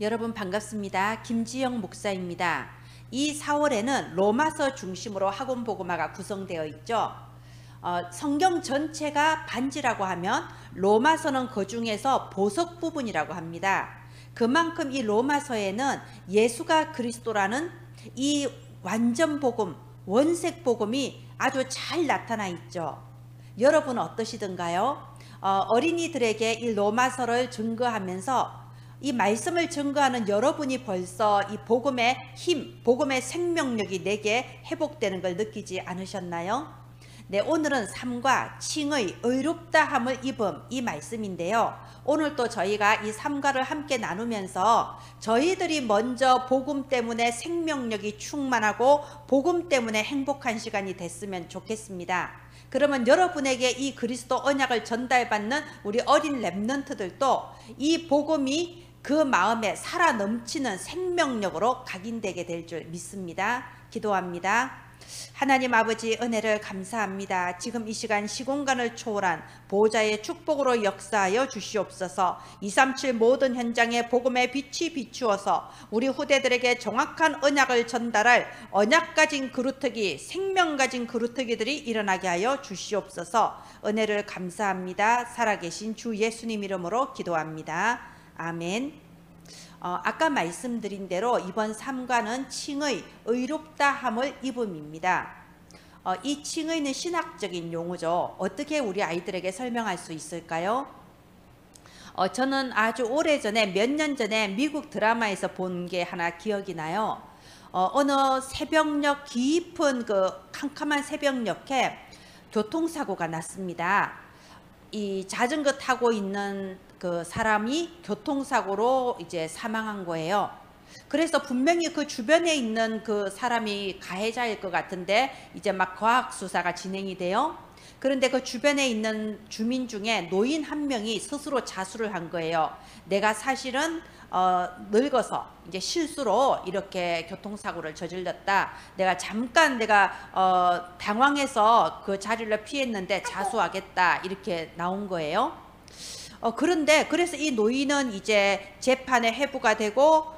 여러분 반갑습니다. 김지영 목사입니다. 이 4월에는 로마서 중심으로 학원 복음화가 구성되어 있죠. 성경 전체가 반지라고 하면 로마서는 그 중에서 보석 부분이라고 합니다. 그만큼 이 로마서에는 예수가 그리스도라는 이 완전 복음, 원색 복음이 아주 잘 나타나 있죠. 여러분 어떠시던가요? 어린이들에게 이 로마서를 증거하면서 이 말씀을 증거하는 여러분이 벌써 이 복음의 힘, 복음의 생명력이 내게 회복되는 걸 느끼지 않으셨나요? 네, 오늘은 삼과 칭의 의롭다함을 입음 이 말씀인데요. 오늘 또 저희가 이 삼과를 함께 나누면서 저희들이 먼저 복음 때문에 생명력이 충만하고 복음 때문에 행복한 시간이 됐으면 좋겠습니다. 그러면 여러분에게 이 그리스도 언약을 전달받는 우리 어린 렘넌트들도 이 복음이 그 마음에 살아 넘치는 생명력으로 각인되게 될 줄 믿습니다. 기도합니다. 하나님 아버지 은혜를 감사합니다. 지금 이 시간 시공간을 초월한 보호자의 축복으로 역사하여 주시옵소서. 237 모든 현장에 복음의 빛이 비추어서 우리 후대들에게 정확한 언약을 전달할 언약 가진 그루터기, 생명 가진 그루터기들이 일어나게 하여 주시옵소서. 은혜를 감사합니다. 살아계신 주 예수님 이름으로 기도합니다. 아멘. 아까 말씀드린 대로 이번 3과는 칭의 의롭다함을 입음입니다. 이 칭의는 신학적인 용어죠. 어떻게 우리 아이들에게 설명할 수 있을까요? 저는 아주 오래전에 몇 년 전에 미국 드라마에서 본 게 하나 기억이 나요. 어느 새벽녘 깊은 그 캄캄한 새벽녘에 교통사고가 났습니다. 이 자전거 타고 있는 그 사람이 교통사고로 이제 사망한 거예요. 그래서 분명히 그 주변에 있는 그 사람이 가해자일 것 같은데 이제 막 과학 수사가 진행이 돼요. 그런데 그 주변에 있는 주민 중에 노인 한 명이 스스로 자수를 한 거예요. 내가 사실은 늙어서 이제 실수로 이렇게 교통사고를 저질렀다. 내가 잠깐 당황해서 그 자리를 피했는데 자수하겠다. 이렇게 나온 거예요. 그런데 그래서 이 노인은 이제 재판에 회부가 되고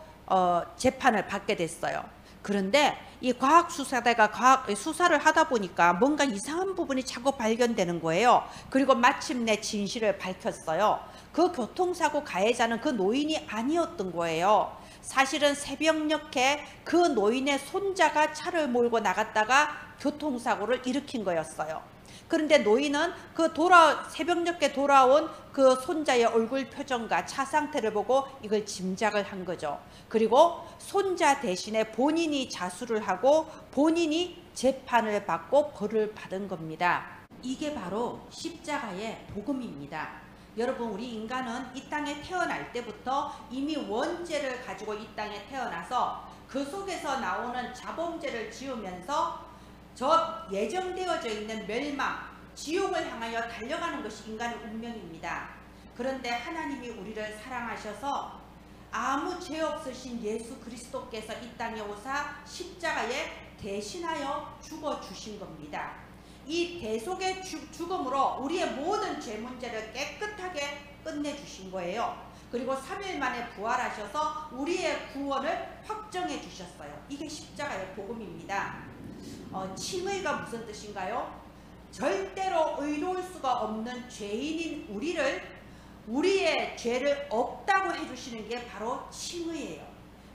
재판을 받게 됐어요. 그런데 이 과학수사대가 수사를 하다 보니까 뭔가 이상한 부분이 자꾸 발견되는 거예요. 그리고 마침내 진실을 밝혔어요. 그 교통사고 가해자는 그 노인이 아니었던 거예요. 사실은 새벽녘에 그 노인의 손자가 차를 몰고 나갔다가 교통사고를 일으킨 거였어요. 그런데 노인은 그 새벽녘에 돌아온 그 손자의 얼굴 표정과 차 상태를 보고 이걸 짐작을 한 거죠. 그리고 손자 대신에 본인이 자수를 하고 본인이 재판을 받고 벌을 받은 겁니다. 이게 바로 십자가의 복음입니다. 여러분, 우리 인간은 이 땅에 태어날 때부터 이미 원죄를 가지고 이 땅에 태어나서 그 속에서 나오는 자범죄를 지으면서 저 예정되어져 있는 멸망, 지옥을 향하여 달려가는 것이 인간의 운명입니다. 그런데 하나님이 우리를 사랑하셔서 아무 죄 없으신 예수 그리스도께서 이 땅에 오사 십자가에 대신하여 죽어주신 겁니다. 이 대속의 죽음으로 우리의 모든 죄 문제를 깨끗하게 끝내주신 거예요. 그리고 3일 만에 부활하셔서 우리의 구원을 확정해 주셨어요. 이게 십자가의 복음입니다. 칭의가 무슨 뜻인가요? 절대로 의로울 수가 없는 죄인인 우리의 죄를 없다고 해주시는 게 바로 칭의예요.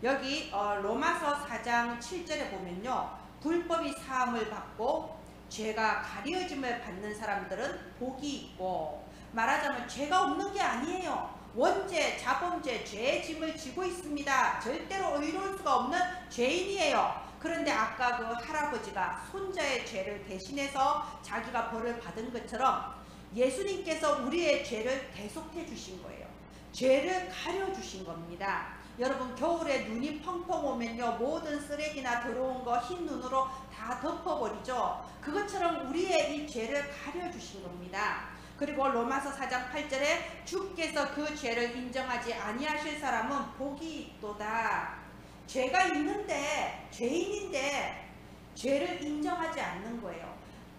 여기 로마서 4장 7절에 보면요, 불법이 사함을 받고 죄가 가려짐을 받는 사람들은 복이 있고, 말하자면 죄가 없는 게 아니에요. 원죄, 자범죄, 죄의 짐을 지고 있습니다. 절대로 의로울 수가 없는 죄인이에요. 그런데 아까 그 할아버지가 손자의 죄를 대신해서 자기가 벌을 받은 것처럼 예수님께서 우리의 죄를 대속해 주신 거예요. 죄를 가려 주신 겁니다. 여러분, 겨울에 눈이 펑펑 오면요, 모든 쓰레기나 더러운 거 흰 눈으로 다 덮어버리죠. 그것처럼 우리의 이 죄를 가려 주신 겁니다. 그리고 로마서 4장 8절에 주께서 그 죄를 인정하지 아니하실 사람은 복이 있도다. 죄가 있는데, 죄인인데 죄를 인정하지 않는 거예요.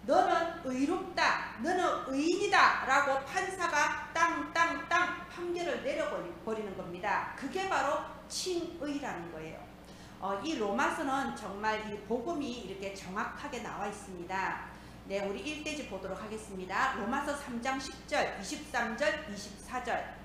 너는 의롭다, 너는 의인이다 라고 판사가 땅땅땅 판결을 내려버리는 겁니다. 그게 바로 칭의라는 거예요. 이 로마서는 정말 이 복음이 이렇게 정확하게 나와 있습니다. 네, 우리 1대지 보도록 하겠습니다. 로마서 3장 10절, 23절, 24절.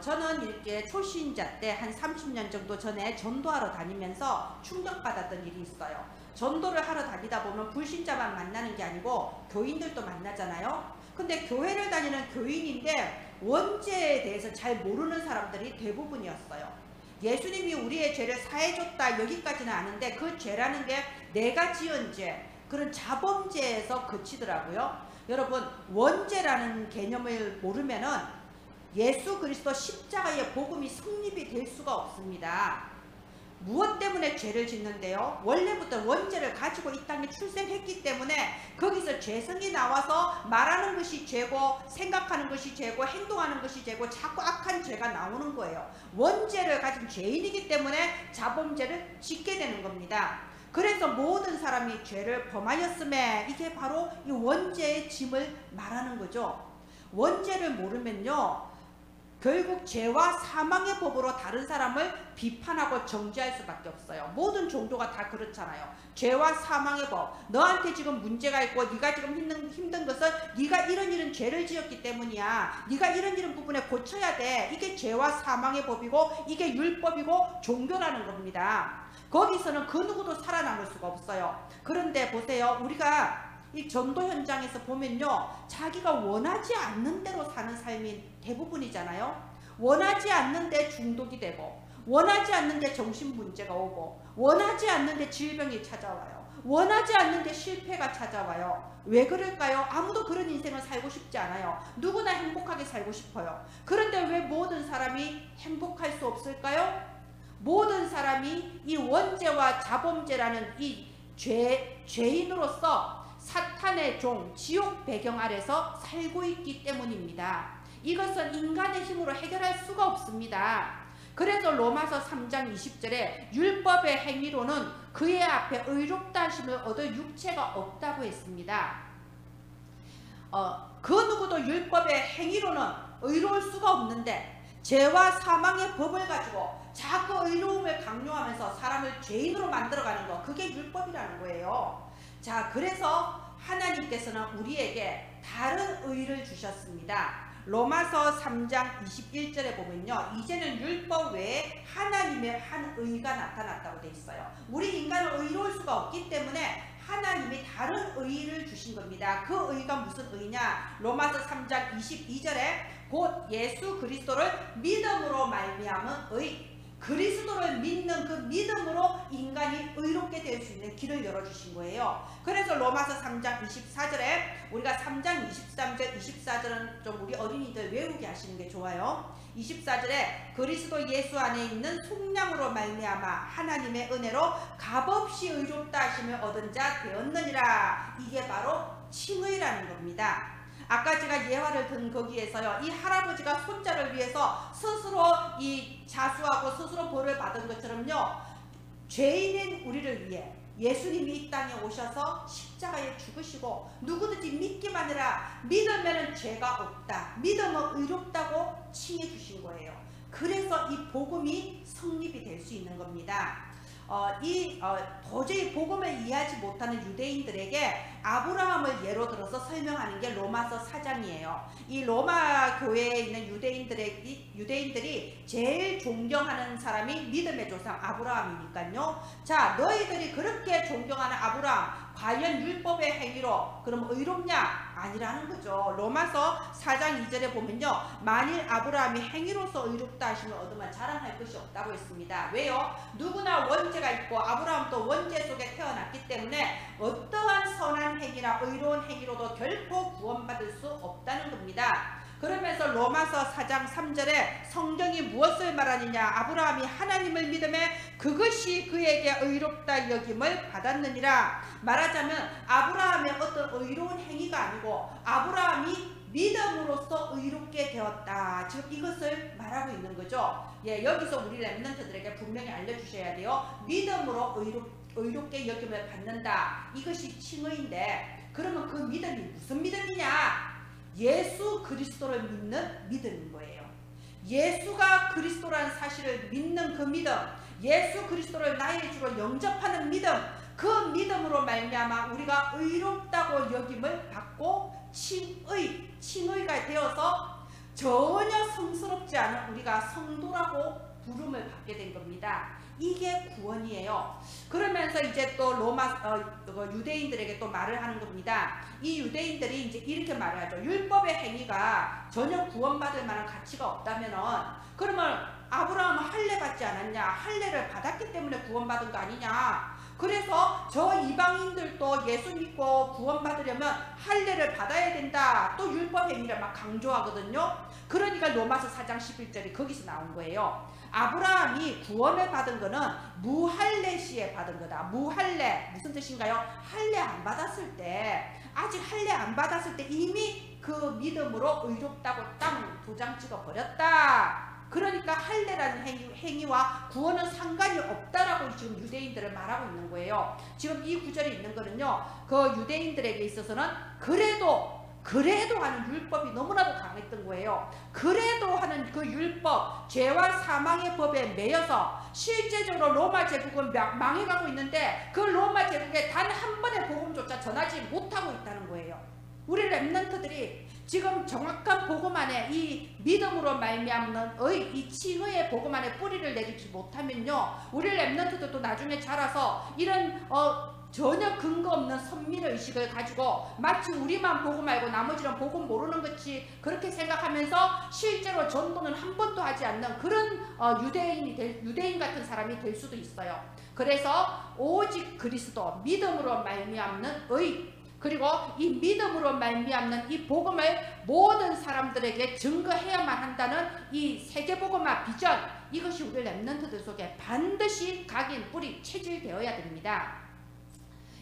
저는 이렇게 초신자 때 한 30년 정도 전에 전도하러 다니면서 충격받았던 일이 있어요. 전도를 하러 다니다 보면 불신자만 만나는 게 아니고 교인들도 만나잖아요. 근데 교회를 다니는 교인인데 원죄에 대해서 잘 모르는 사람들이 대부분이었어요. 예수님이 우리의 죄를 사해줬다 여기까지는 아는데 그 죄라는 게 내가 지은 죄, 그런 자범죄에서 그치더라고요. 여러분, 원죄라는 개념을 모르면은 예수 그리스도 십자가의 복음이 성립이 될 수가 없습니다. 무엇 때문에 죄를 짓는데요? 원래부터 원죄를 가지고 이 땅에 출생했기 때문에 거기서 죄성이 나와서 말하는 것이 죄고 생각하는 것이 죄고 행동하는 것이 죄고 자꾸 악한 죄가 나오는 거예요. 원죄를 가진 죄인이기 때문에 자범죄를 짓게 되는 겁니다. 그래서 모든 사람이 죄를 범하였음에 이게 바로 이 원죄의 짐을 말하는 거죠. 원죄를 모르면요, 결국 죄와 사망의 법으로 다른 사람을 비판하고 정죄할 수밖에 없어요. 모든 종교가 다 그렇잖아요. 죄와 사망의 법. 너한테 지금 문제가 있고 네가 지금 힘든 것은 네가 이런 죄를 지었기 때문이야. 네가 이런 부분에 고쳐야 돼. 이게 죄와 사망의 법이고 이게 율법이고 종교라는 겁니다. 거기서는 그 누구도 살아남을 수가 없어요. 그런데 보세요. 우리가 이 전도 현장에서 보면요, 자기가 원하지 않는 대로 사는 삶이 대부분이잖아요. 원하지 않는데 중독이 되고, 원하지 않는데 정신문제가 오고, 원하지 않는데 질병이 찾아와요. 원하지 않는데 실패가 찾아와요. 왜 그럴까요? 아무도 그런 인생을 살고 싶지 않아요. 누구나 행복하게 살고 싶어요. 그런데 왜 모든 사람이 행복할 수 없을까요? 모든 사람이 이 원죄와 자범죄라는 이 죄인으로서 사탄의 종, 지옥 배경 아래서 살고 있기 때문입니다. 이것은 인간의 힘으로 해결할 수가 없습니다. 그래서 로마서 3장 20절에 율법의 행위로는 그의 앞에 의롭다 하심을 얻을 육체가 없다고 했습니다. 그 누구도 율법의 행위로는 의로울 수가 없는데 죄와 사망의 법을 가지고 자꾸 의로움을 강요하면서 사람을 죄인으로 만들어가는 거, 그게 율법이라는 거예요. 자, 그래서 하나님께서는 우리에게 다른 의를 주셨습니다. 로마서 3장 21절에 보면요, 이제는 율법 외에 하나님의 한 의가 나타났다고 되어 있어요. 우리 인간은 의로울 수가 없기 때문에 하나님이 다른 의를 주신 겁니다. 그 의가 무슨 의냐? 로마서 3장 22절에 곧 예수 그리스도를 믿음으로 말미암은 의, 그리스도를 믿는 그 믿음으로 인간이 의롭게 될 수 있는 길을 열어주신 거예요. 그래서 로마서 3장 24절에 우리가 3장 23절 24절은 좀 우리 어린이들 외우게 하시는 게 좋아요. 24절에 그리스도 예수 안에 있는 속량으로 말미암아 하나님의 은혜로 값없이 의롭다 하심을 얻은 자 되었느니라. 이게 바로 칭의라는 겁니다. 아까 제가 예화를 든 거기에서요, 이 할아버지가 손자를 위해서 스스로 이 자수하고 스스로 벌을 받은 것처럼요, 죄인인 우리를 위해 예수님이 이 땅에 오셔서 십자가에 죽으시고 누구든지 믿기만 해라, 믿으면 죄가 없다, 믿으면 의롭다고 칭해 주신 거예요. 그래서 이 복음이 성립이 될 수 있는 겁니다. 도저히 복음을 이해하지 못하는 유대인들에게 아브라함을 예로 들어서 설명하는 게 로마서 4장이에요. 이 로마 교회에 있는 유대인들이 제일 존경하는 사람이 믿음의 조상 아브라함이니까요. 자, 너희들이 그렇게 존경하는 아브라함, 과연 율법의 행위로 그럼 의롭냐? 아니라는 거죠. 로마서 4장 2절에 보면요, 만일 아브라함이 행위로서 의롭다 하심을 얻으면 자랑할 것이 없다고 했습니다. 왜요? 누구나 원죄가 있고 아브라함도 원죄 속에 태어났기 때문에 어떠한 선한 행위나 의로운 행위로도 결코 구원받을 수 없다는 겁니다. 그러면서 로마서 4장 3절에 성경이 무엇을 말하느냐? 아브라함이 하나님을 믿음에 그것이 그에게 의롭다 여김을 받았느니라. 말하자면 아브라함의 어떤 의로운 행위가 아니고 아브라함이 믿음으로써 의롭게 되었다. 지금 이것을 말하고 있는 거죠. 예, 여기서 우리 렘넌트들에게 분명히 알려주셔야 돼요. 믿음으로 의롭게 여김을 받는다. 이것이 칭의인데, 그러면 그 믿음이 무슨 믿음이냐? 예수 그리스도를 믿는 믿음인 거예요. 예수가 그리스도라는 사실을 믿는 그 믿음, 예수 그리스도를 나의 주로 영접하는 믿음, 그 믿음으로 말미암아 우리가 의롭다고 여김을 받고 칭의가 되어서 전혀 성스럽지 않은 우리가 성도라고 부름을 받게 된 겁니다. 이게 구원이에요. 그러면서 이제 또 유대인들에게 또 말을 하는 겁니다. 이 유대인들이 이제 이렇게 말을 하죠. 율법의 행위가 전혀 구원받을 만한 가치가 없다면은, 그러면 아브라함은 할례 받지 않았냐? 할례를 받았기 때문에 구원받은 거 아니냐? 그래서 저 이방인들도 예수 믿고 구원받으려면 할례를 받아야 된다. 또 율법 행위를 막 강조하거든요. 그러니까 로마서 4장 11절이 거기서 나온 거예요. 아브라함이 구원을 받은 거는 무할례 시에 받은 거다. 무할례 무슨 뜻인가요? 할례 안 받았을 때, 아직 할례 안 받았을 때 이미 그 믿음으로 의롭다고 땅 도장 찍어 버렸다. 그러니까 할례라는 행위와 구원은 상관이 없다라고 지금 유대인들을 말하고 있는 거예요. 지금 이 구절에 있는 거는요, 그 유대인들에게 있어서는 그래도 하는 율법이 너무나도 강했던 거예요. 그래도 하는 그 율법, 죄와 사망의 법에 매여서 실제적으로 로마 제국은 망해가고 있는데 그 로마 제국에 단 한 번의 복음조차 전하지 못하고 있다는 거예요. 우리 렘넌트들이 지금 정확한 복음 안에 이 믿음으로 말미암는 이 칭의의 복음 안에 뿌리를 내리지 못하면요, 우리 렘넌트들도 나중에 자라서 이런 전혀 근거 없는 선민의식을 가지고 마치 우리만 복음 알고 나머지는 복음 모르는 것이 그렇게 생각하면서 실제로 전도는 한 번도 하지 않는 그런 유대인 같은 사람이 될 수도 있어요. 그래서 오직 그리스도, 믿음으로 말미암는 그리고 이 믿음으로 말미암는 이 복음을 모든 사람들에게 증거해야만 한다는 이 세계복음화 비전, 이것이 우리 렘넌트들 속에 반드시 각인 뿌리 체질되어야 됩니다.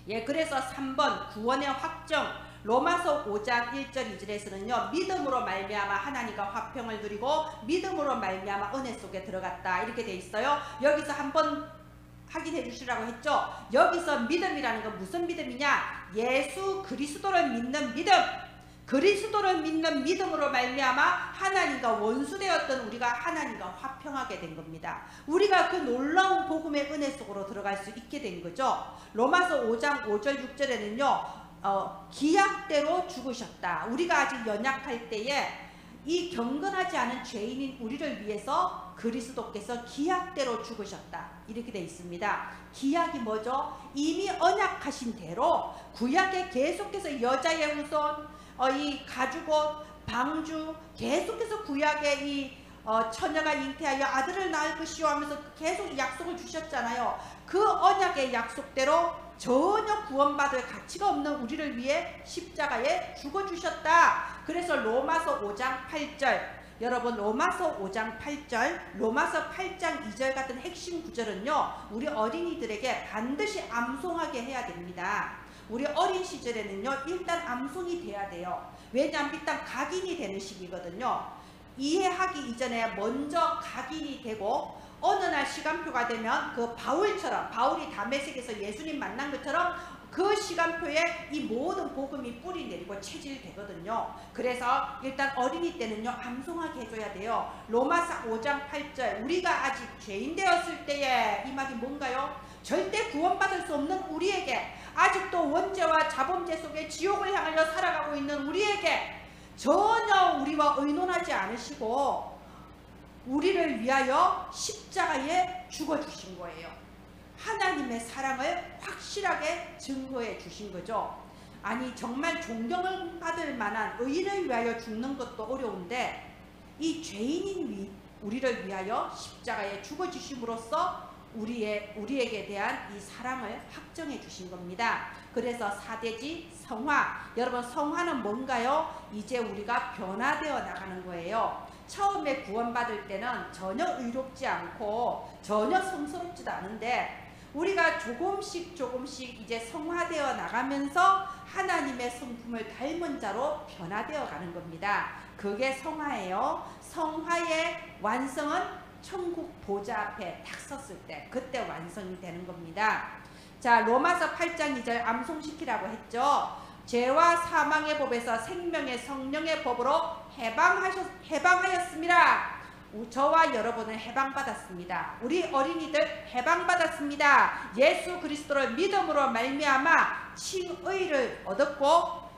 예, 그래서 3번 구원의 확정, 로마서 5장 1절 2절에서는요, 믿음으로 말미암아 하나님과 화평을 누리고 믿음으로 말미암아 은혜 속에 들어갔다, 이렇게 돼 있어요. 여기서 한번 확인해 주시라고 했죠. 여기서 믿음이라는 건 무슨 믿음이냐? 예수 그리스도를 믿는 믿음. 그리스도를 믿는 믿음으로 말미암아 하나님과 원수되었던 우리가 하나님과 화평하게 된 겁니다. 우리가 그 놀라운 복음의 은혜 속으로 들어갈 수 있게 된 거죠. 로마서 5장 5절 6절에는요, 기약대로 죽으셨다. 우리가 아직 연약할 때에 이 경건하지 않은 죄인인 우리를 위해서 그리스도께서 기약대로 죽으셨다, 이렇게 되어 있습니다. 기약이 뭐죠? 이미 언약하신 대로 구약에 계속해서 여자의 후손, 이 가죽옷, 방주, 계속해서 구약에 이 처녀가 잉태하여 아들을 낳을 것이요 하면서 계속 약속을 주셨잖아요. 그 언약의 약속대로 전혀 구원받을 가치가 없는 우리를 위해 십자가에 죽어주셨다. 그래서 로마서 5장 8절, 여러분 로마서 5장 8절, 로마서 8장 2절 같은 핵심 구절은요, 우리 어린이들에게 반드시 암송하게 해야 됩니다. 우리 어린 시절에는요, 일단 암송이 돼야 돼요. 왜냐하면 일단 각인이 되는 시기거든요. 이해하기 이전에 먼저 각인이 되고, 어느 날 시간표가 되면 그 바울이 다메섹에서 예수님 만난 것처럼 그 시간표에 이 모든 복음이 뿌리 내리고 체질되거든요. 그래서 일단 어린이 때는요, 암송하게 해줘야 돼요. 로마서 5장 8절, 우리가 아직 죄인 되었을 때에, 이 말이 뭔가요? 절대 구원받을 수 없는 우리에게, 아직도 원죄와 자범죄 속에 지옥을 향하여 살아가고 있는 우리에게 전혀 우리와 의논하지 않으시고 우리를 위하여 십자가에 죽어주신 거예요. 하나님의 사랑을 확실하게 증거해 주신 거죠. 아니, 정말 존경을 받을 만한 의인을 위하여 죽는 것도 어려운데 이 죄인인 우리를 위하여 십자가에 죽어주심으로써 우리에게 대한 이 사랑을 확정해 주신 겁니다. 그래서 사대지 성화, 여러분 성화는 뭔가요? 이제 우리가 변화되어 나가는 거예요. 처음에 구원받을 때는 전혀 의롭지 않고 전혀 성스럽지도 않은데 우리가 조금씩 이제 성화되어 나가면서 하나님의 성품을 닮은 자로 변화되어 가는 겁니다. 그게 성화예요. 성화의 완성은 천국 보좌 앞에 딱 섰을 때, 그때 완성이 되는 겁니다. 자, 로마서 8장 2절 암송시키라고 했죠. 죄와 사망의 법에서 생명의 성령의 법으로 해방하였습니다. 저와 여러분은 해방받았습니다. 우리 어린이들 해방받았습니다. 예수 그리스도를 믿음으로 말미암아 칭의를 얻었고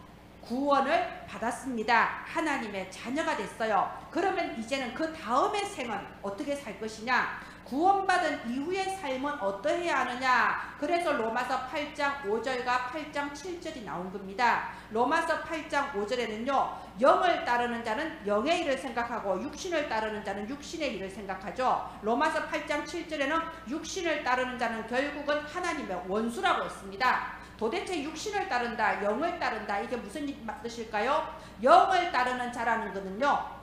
구원을 받았습니다. 하나님의 자녀가 됐어요. 그러면 이제는 그 다음의 생은 어떻게 살 것이냐? 구원받은 이후의 삶은 어떠해야 하느냐? 그래서 로마서 8장 5절과 8장 7절이 나온 겁니다. 로마서 8장 5절에는요. 영을 따르는 자는 영의 일을 생각하고 육신을 따르는 자는 육신의 일을 생각하죠. 로마서 8장 7절에는 육신을 따르는 자는 결국은 하나님의 원수라고 했습니다. 도대체 육신을 따른다, 영을 따른다, 이게 무슨 뜻일까요? 영을 따르는 자라는 것은요,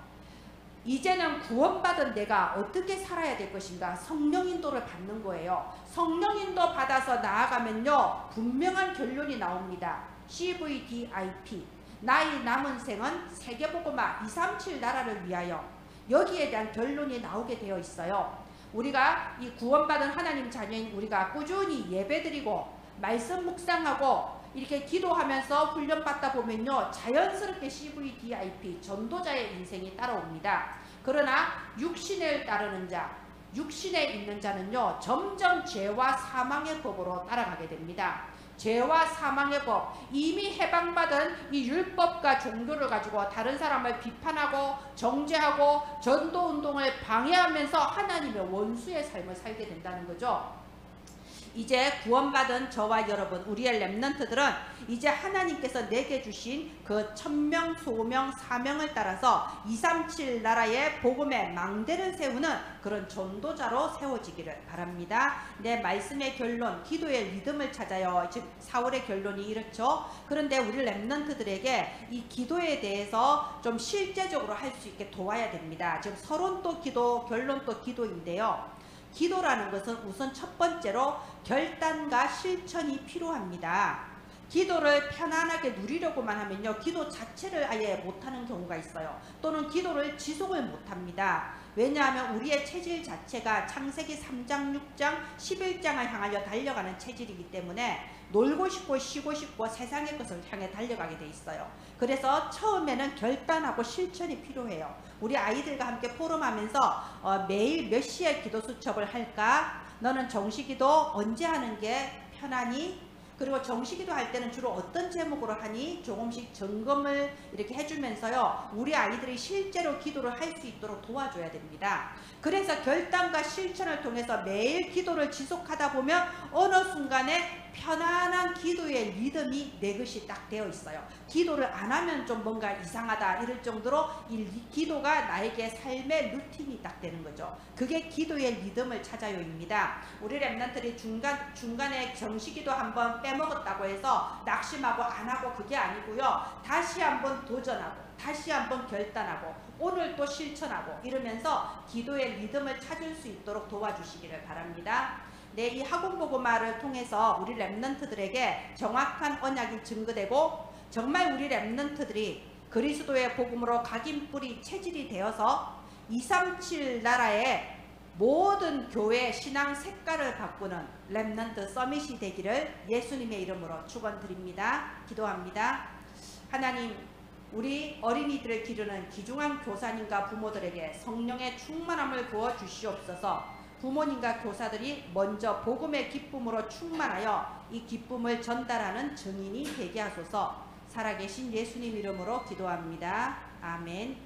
이제는 구원받은 내가 어떻게 살아야 될 것인가? 성령 인도를 받는 거예요. 성령 인도 받아서 나아가면요, 분명한 결론이 나옵니다. CVDIP, 나의 남은 생은 세계복음화 237 나라를 위하여. 여기에 대한 결론이 나오게 되어 있어요. 우리가 이 구원받은 하나님 자녀인 우리가 꾸준히 예배드리고 말씀 묵상하고 이렇게 기도하면서 훈련받다 보면요, 자연스럽게 CVDIP 전도자의 인생이 따라옵니다. 그러나 육신을 따르는 자, 육신에 있는 자는요, 점점 죄와 사망의 법으로 따라가게 됩니다. 죄와 사망의 법, 이미 해방받은 이 율법과 종교를 가지고 다른 사람을 비판하고 정죄하고 전도운동을 방해하면서 하나님의 원수의 삶을 살게 된다는 거죠. 이제 구원받은 저와 여러분, 우리의 렘넌트들은 이제 하나님께서 내게 주신 그 천명, 소명, 사명을 따라서 237 나라의 복음의 망대를 세우는 그런 전도자로 세워지기를 바랍니다. 내 말씀의 결론, 기도의 리듬을 찾아요. 즉 4월의 결론이 이렇죠. 그런데 우리 렘넌트들에게 이 기도에 대해서 좀 실제적으로 할 수 있게 도와야 됩니다. 지금 서론도 기도, 결론도 기도인데요. 기도라는 것은 우선 첫 번째로 결단과 실천이 필요합니다. 기도를 편안하게 누리려고만 하면요, 기도 자체를 아예 못하는 경우가 있어요. 또는 기도를 지속을 못합니다. 왜냐하면 우리의 체질 자체가 창세기 3장, 6장, 11장을 향하여 달려가는 체질이기 때문에 놀고 싶고 쉬고 싶고 세상의 것을 향해 달려가게 돼 있어요. 그래서 처음에는 결단하고 실천이 필요해요. 우리 아이들과 함께 포럼하면서 매일 몇 시에 기도 수첩을 할까? 너는 정시기도 언제 하는 게 편하니? 그리고 정시기도 할 때는 주로 어떤 제목으로 하니? 조금씩 점검을 이렇게 해주면서요, 우리 아이들이 실제로 기도를 할 수 있도록 도와줘야 됩니다. 그래서 결단과 실천을 통해서 매일 기도를 지속하다 보면 어느 순간에 편안한 기도의 리듬이 내 것이 딱 되어 있어요. 기도를 안 하면 좀 뭔가 이상하다 이럴 정도로 이 기도가 나에게 삶의 루틴이 딱 되는 거죠. 그게 기도의 리듬을 찾아요입니다. 우리 렘넌트들이 중간에 정시기도 한번 빼먹었다고 해서 낙심하고 안 하고 그게 아니고요. 다시 한번 도전하고 다시 한번 결단하고 오늘 또 실천하고 이러면서 기도의 리듬을 찾을 수 있도록 도와주시기를 바랍니다. 네, 이 학원복음화를 통해서 우리 렘넌트들에게 정확한 언약이 증거되고 정말 우리 렘넌트들이 그리스도의 복음으로 각인뿌리 체질이 되어서 237 나라의 모든 교회 신앙 색깔을 바꾸는 렘넌트 서밋이 되기를 예수님의 이름으로 축원드립니다. 기도합니다. 하나님, 우리 어린이들을 기르는 귀중한 교사님과 부모들에게 성령의 충만함을 부어 주시옵소서. 부모님과 교사들이 먼저 복음의 기쁨으로 충만하여 이 기쁨을 전달하는 증인이 되게 하소서. 살아계신 예수님 이름으로 기도합니다. 아멘.